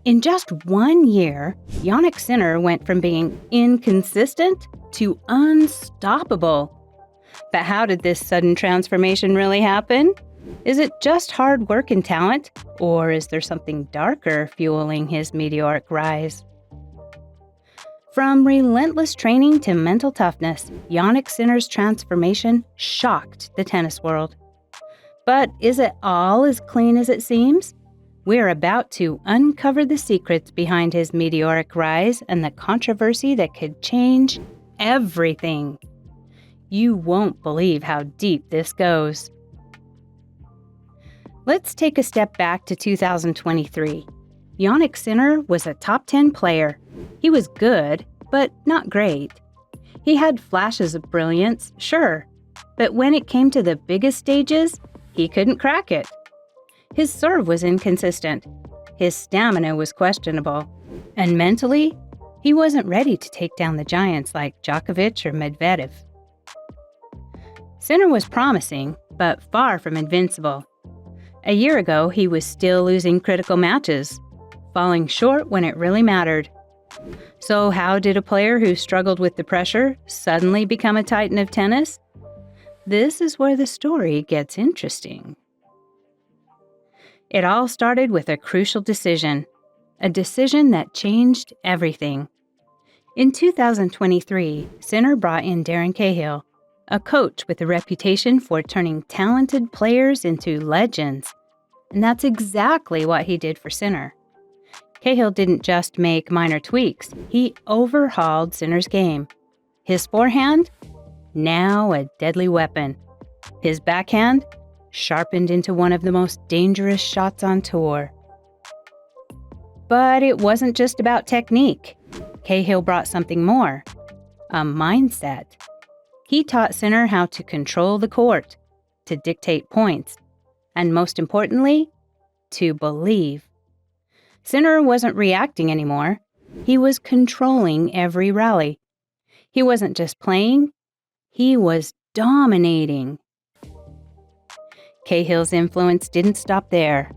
In just 1 year, Jannik Sinner went from being inconsistent to unstoppable. But how did this sudden transformation really happen? Is it just hard work and talent, or is there something darker fueling his meteoric rise? From relentless training to mental toughness, Jannik Sinner's transformation shocked the tennis world. But is it all as clean as it seems? We're about to uncover the secrets behind his meteoric rise and the controversy that could change everything. You won't believe how deep this goes. Let's take a step back to 2023. Jannik Sinner was a top 10 player. He was good, but not great. He had flashes of brilliance, sure, but when it came to the biggest stages, he couldn't crack it. His serve was inconsistent, his stamina was questionable, and mentally, he wasn't ready to take down the giants like Djokovic or Medvedev. Sinner was promising, but far from invincible. A year ago, he was still losing critical matches, falling short when it really mattered. So how did a player who struggled with the pressure suddenly become a titan of tennis? This is where the story gets interesting. It all started with a crucial decision, a decision that changed everything. In 2023, Sinner brought in Darren Cahill, a coach with a reputation for turning talented players into legends. And that's exactly what he did for Sinner. Cahill didn't just make minor tweaks, he overhauled Sinner's game. His forehand? Now a deadly weapon. His backhand? Sharpened into one of the most dangerous shots on tour. But it wasn't just about technique. Cahill brought something more, a mindset. He taught Sinner how to control the court, to dictate points, and most importantly, to believe. Sinner wasn't reacting anymore. He was controlling every rally. He wasn't just playing, he was dominating. Cahill's influence didn't stop there.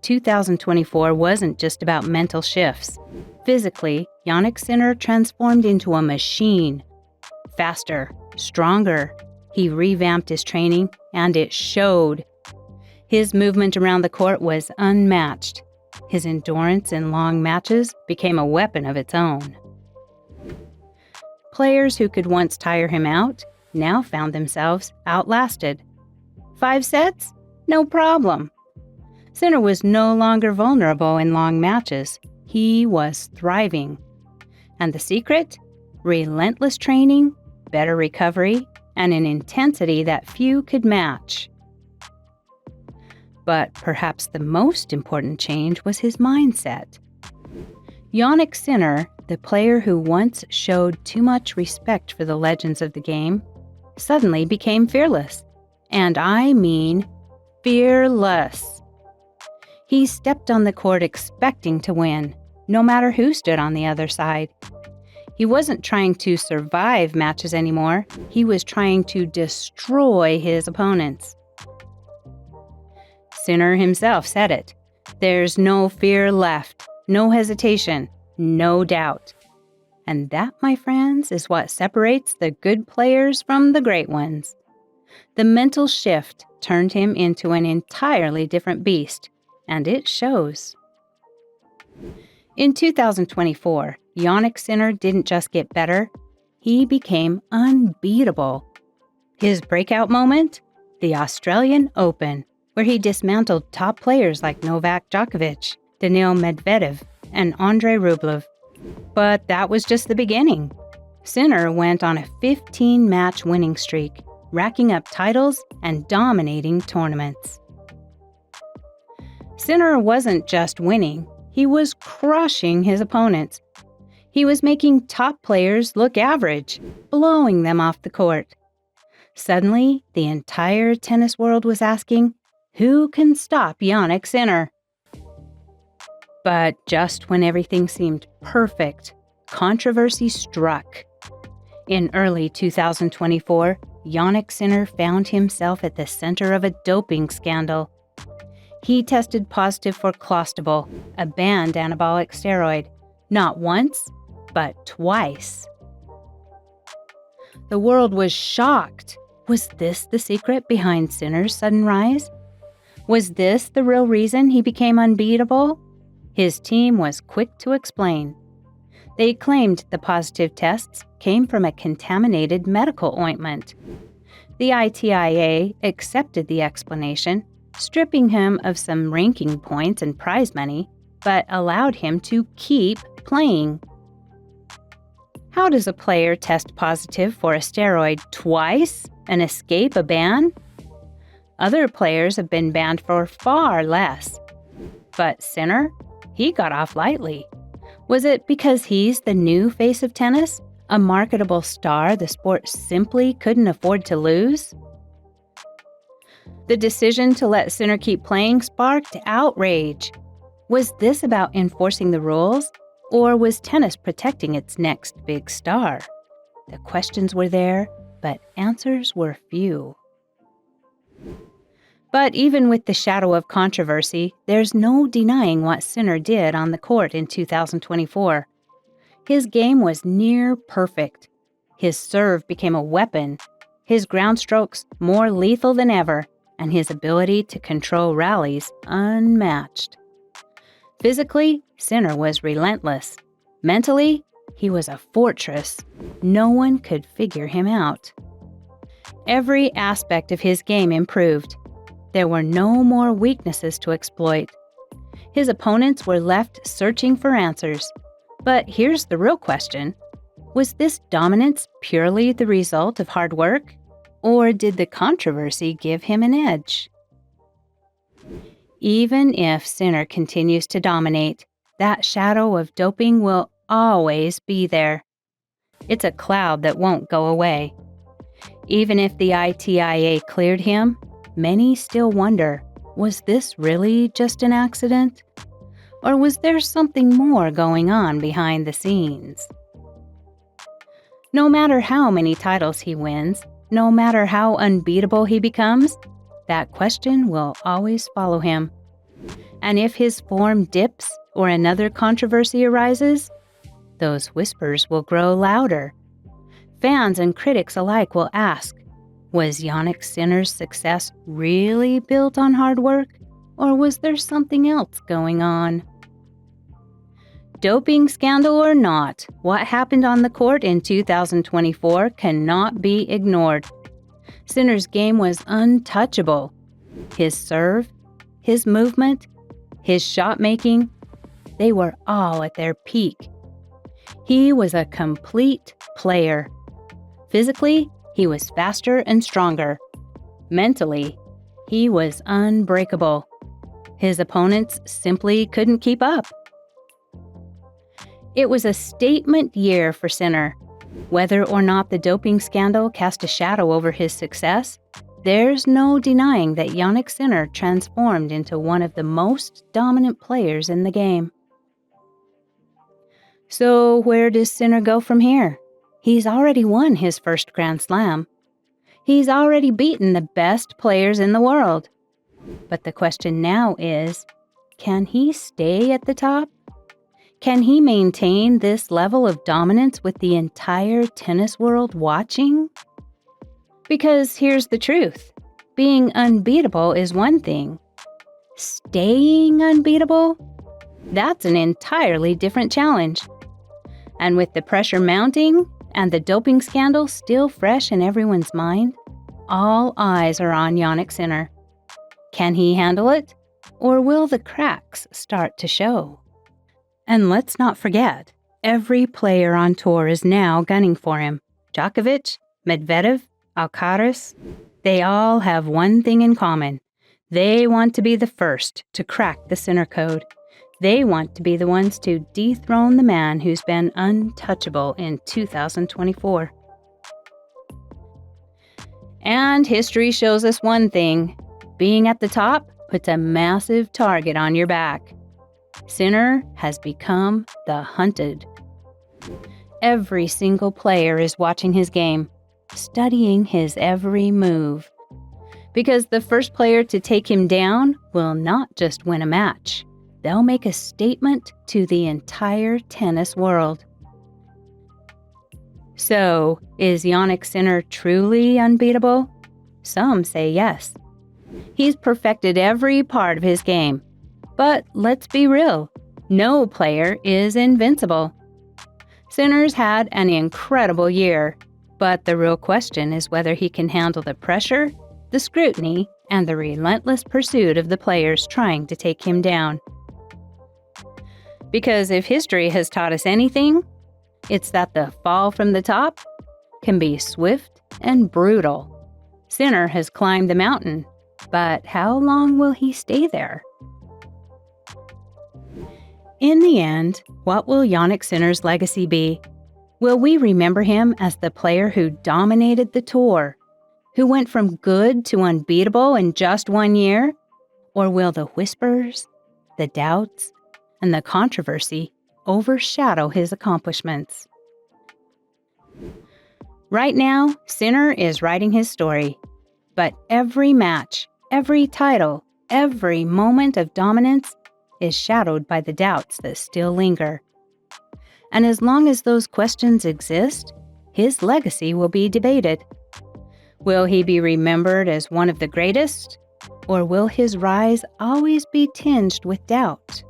2024 wasn't just about mental shifts. Physically, Jannik Sinner transformed into a machine. Faster, stronger. He revamped his training, and it showed. His movement around the court was unmatched. His endurance in long matches became a weapon of its own. Players who could once tire him out now found themselves outlasted. 5 sets? No problem. Sinner was no longer vulnerable in long matches. He was thriving. And the secret? Relentless training, better recovery, and an intensity that few could match. But perhaps the most important change was his mindset. Jannik Sinner, the player who once showed too much respect for the legends of the game, suddenly became fearless. And I mean fearless. He stepped on the court expecting to win, no matter who stood on the other side. He wasn't trying to survive matches anymore. He was trying to destroy his opponents. Sinner himself said it. There's no fear left, no hesitation, no doubt. And that, my friends, is what separates the good players from the great ones. The mental shift turned him into an entirely different beast, and it shows. In 2024, Jannik Sinner didn't just get better, he became unbeatable. His breakout moment? The Australian Open, where he dismantled top players like Novak Djokovic, Daniil Medvedev, and Andrei Rublev. But that was just the beginning. Sinner went on a 15-match winning streak, racking up titles and dominating tournaments. Sinner wasn't just winning, he was crushing his opponents. He was making top players look average, blowing them off the court. Suddenly, the entire tennis world was asking, who can stop Jannik Sinner? But just when everything seemed perfect, controversy struck. In early 2024, Jannik Sinner found himself at the center of a doping scandal. He tested positive for clostebol, a banned anabolic steroid, not once, but twice. The world was shocked. Was this the secret behind Sinner's sudden rise? Was this the real reason he became unbeatable? His team was quick to explain. They claimed the positive tests came from a contaminated medical ointment. The ITIA accepted the explanation, stripping him of some ranking points and prize money, but allowed him to keep playing. How does a player test positive for a steroid twice and escape a ban? Other players have been banned for far less. But Sinner? He got off lightly. Was it because he's the new face of tennis? A marketable star the sport simply couldn't afford to lose? The decision to let Sinner keep playing sparked outrage. Was this about enforcing the rules, or was tennis protecting its next big star? The questions were there, but answers were few. But even with the shadow of controversy, there's no denying what Sinner did on the court in 2024. His game was near perfect. His serve became a weapon, his ground strokes more lethal than ever, and his ability to control rallies unmatched. Physically, Sinner was relentless. Mentally, he was a fortress. No one could figure him out. Every aspect of his game improved. There were no more weaknesses to exploit. His opponents were left searching for answers. But here's the real question. Was this dominance purely the result of hard work? Or did the controversy give him an edge? Even if Sinner continues to dominate, that shadow of doping will always be there. It's a cloud that won't go away. Even if the ITIA cleared him, many still wonder, was this really just an accident? Or was there something more going on behind the scenes? No matter how many titles he wins, no matter how unbeatable he becomes, that question will always follow him. And if his form dips or another controversy arises, those whispers will grow louder. Fans and critics alike will ask, was Jannik Sinner's success really built on hard work, or was there something else going on? Doping scandal or not, what happened on the court in 2024 cannot be ignored. Sinner's game was untouchable. His serve, his movement, his shot making, they were all at their peak. He was a complete player. Physically, he was faster and stronger. Mentally, he was unbreakable. His opponents simply couldn't keep up. It was a statement year for Sinner. Whether or not the doping scandal cast a shadow over his success, there's no denying that Jannik Sinner transformed into one of the most dominant players in the game. So where does Sinner go from here? He's already won his first Grand Slam. He's already beaten the best players in the world. But the question now is, can he stay at the top? Can he maintain this level of dominance with the entire tennis world watching? Because here's the truth. Being unbeatable is one thing. Staying unbeatable? That's an entirely different challenge. And with the pressure mounting and the doping scandal still fresh in everyone's mind, all eyes are on Jannik Sinner. Can he handle it? Or will the cracks start to show? And let's not forget, every player on tour is now gunning for him. Djokovic, Medvedev, Alcaraz, they all have one thing in common. They want to be the first to crack the Sinner code. They want to be the ones to dethrone the man who's been untouchable in 2024. And history shows us one thing. Being at the top puts a massive target on your back. Sinner has become the hunted. Every single player is watching his game, studying his every move. Because the first player to take him down will not just win a match. They'll make a statement to the entire tennis world. So, is Jannik Sinner truly unbeatable? Some say yes. He's perfected every part of his game. But let's be real, no player is invincible. Sinner's had an incredible year, but the real question is whether he can handle the pressure, the scrutiny, and the relentless pursuit of the players trying to take him down. Because if history has taught us anything, it's that the fall from the top can be swift and brutal. Sinner has climbed the mountain, but how long will he stay there? In the end, what will Jannik Sinner's legacy be? Will we remember him as the player who dominated the tour, who went from good to unbeatable in just 1 year? Or will the whispers, the doubts, and the controversy overshadow his accomplishments? Right now, Sinner is writing his story, but every match, every title, every moment of dominance is shadowed by the doubts that still linger. And as long as those questions exist, his legacy will be debated. Will he be remembered as one of the greatest, or will his rise always be tinged with doubt?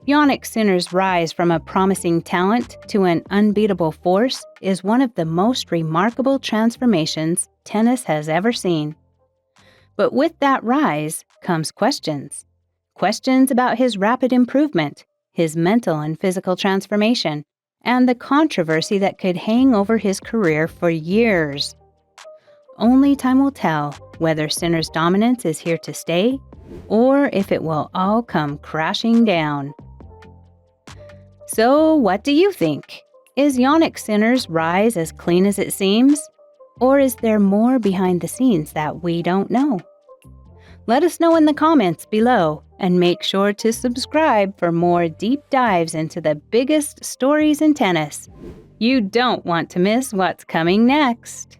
Jannik Sinner's rise from a promising talent to an unbeatable force is one of the most remarkable transformations tennis has ever seen. But with that rise comes questions. Questions about his rapid improvement, his mental and physical transformation, and the controversy that could hang over his career for years. Only time will tell whether Sinner's dominance is here to stay or if it will all come crashing down. So, what do you think? Is Jannik Sinner's rise as clean as it seems? Or is there more behind the scenes that we don't know? Let us know in the comments below, and make sure to subscribe for more deep dives into the biggest stories in tennis. You don't want to miss what's coming next.